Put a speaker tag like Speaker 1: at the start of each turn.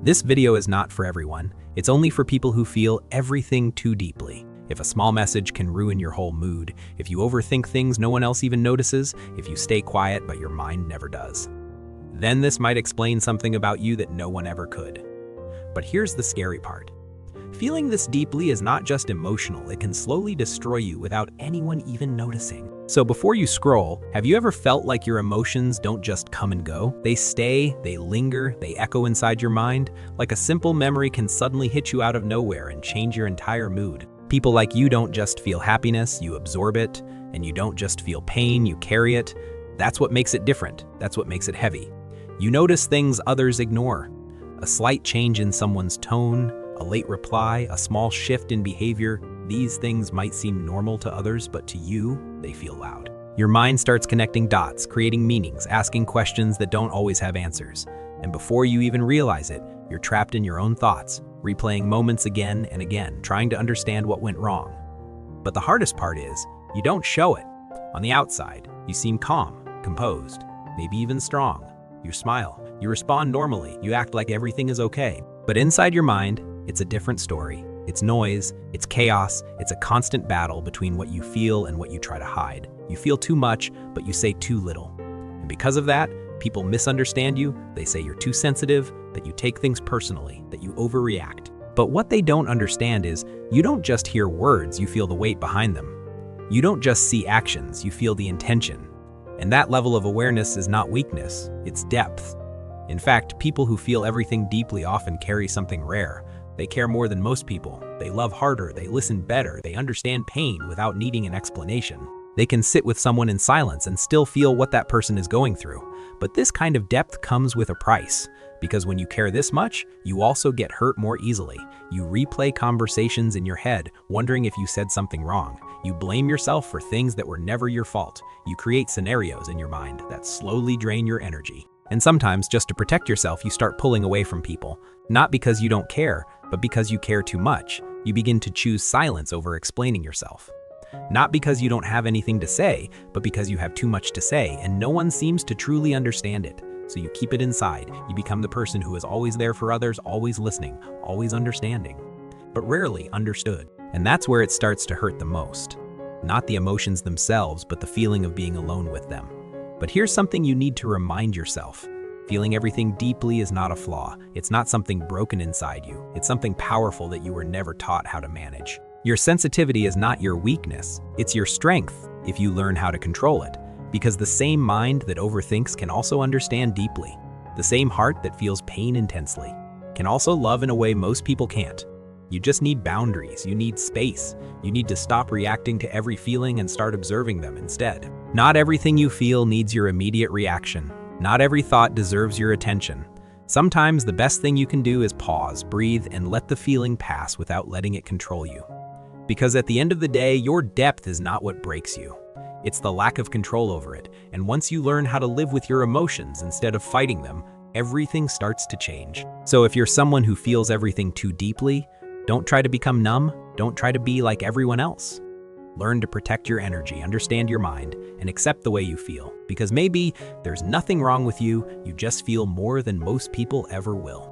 Speaker 1: This video is not for everyone. It's only for people who feel everything too deeply. If a small message can ruin your whole mood, if you overthink things no one else even notices, if you stay quiet but your mind never does, then this might explain something about you that no one ever could. But here's the scary part. Feeling this deeply is not just emotional, it can slowly destroy you without anyone even noticing. So before you scroll, have you ever felt like your emotions don't just come and go? They stay, they linger, they echo inside your mind, like a simple memory can suddenly hit you out of nowhere and change your entire mood. People like you don't just feel happiness, you absorb it, and you don't just feel pain, you carry it. That's what makes it different, that's what makes it heavy. You notice things others ignore. A slight change in someone's tone, a late reply, a small shift in behavior, these things might seem normal to others, but to you, they feel loud. Your mind starts connecting dots, creating meanings, asking questions that don't always have answers. And before you even realize it, you're trapped in your own thoughts, replaying moments again and again, trying to understand what went wrong. But the hardest part is, you don't show it. On the outside, you seem calm, composed, maybe even strong. You smile, you respond normally, you act like everything is okay. But inside your mind, it's a different story. It's noise, it's chaos, it's a constant battle between what you feel and what you try to hide. You feel too much, but you say too little. And because of that, people misunderstand you, they say you're too sensitive, that you take things personally, that you overreact. But what they don't understand is, you don't just hear words, you feel the weight behind them. You don't just see actions, you feel the intention. And that level of awareness is not weakness, it's depth. In fact, people who feel everything deeply often carry something rare. They care more than most people. They love harder, they listen better, they understand pain without needing an explanation. They can sit with someone in silence and still feel what that person is going through. But this kind of depth comes with a price. Because when you care this much, you also get hurt more easily. You replay conversations in your head, wondering if you said something wrong. You blame yourself for things that were never your fault. You create scenarios in your mind that slowly drain your energy. And sometimes, just to protect yourself, you start pulling away from people. Not because you don't care, but because you care too much. You begin to choose silence over explaining yourself. Not because you don't have anything to say, but because you have too much to say and no one seems to truly understand it. So you keep it inside. You become the person who is always there for others, always listening, always understanding, but rarely understood. And that's where it starts to hurt the most. Not the emotions themselves, but the feeling of being alone with them. But here's something you need to remind yourself. Feeling everything deeply is not a flaw. It's not something broken inside you. It's something powerful that you were never taught how to manage. Your sensitivity is not your weakness. It's your strength if you learn how to control it. Because the same mind that overthinks can also understand deeply. The same heart that feels pain intensely can also love in a way most people can't. You just need boundaries, you need space. You need to stop reacting to every feeling and start observing them instead. Not everything you feel needs your immediate reaction. Not every thought deserves your attention. Sometimes the best thing you can do is pause, breathe, and let the feeling pass without letting it control you. Because at the end of the day, your depth is not what breaks you. It's the lack of control over it. And once you learn how to live with your emotions instead of fighting them, everything starts to change. So if you're someone who feels everything too deeply, don't try to become numb. Don't try to be like everyone else. Learn to protect your energy, understand your mind, and accept the way you feel. Because maybe there's nothing wrong with you, you just feel more than most people ever will.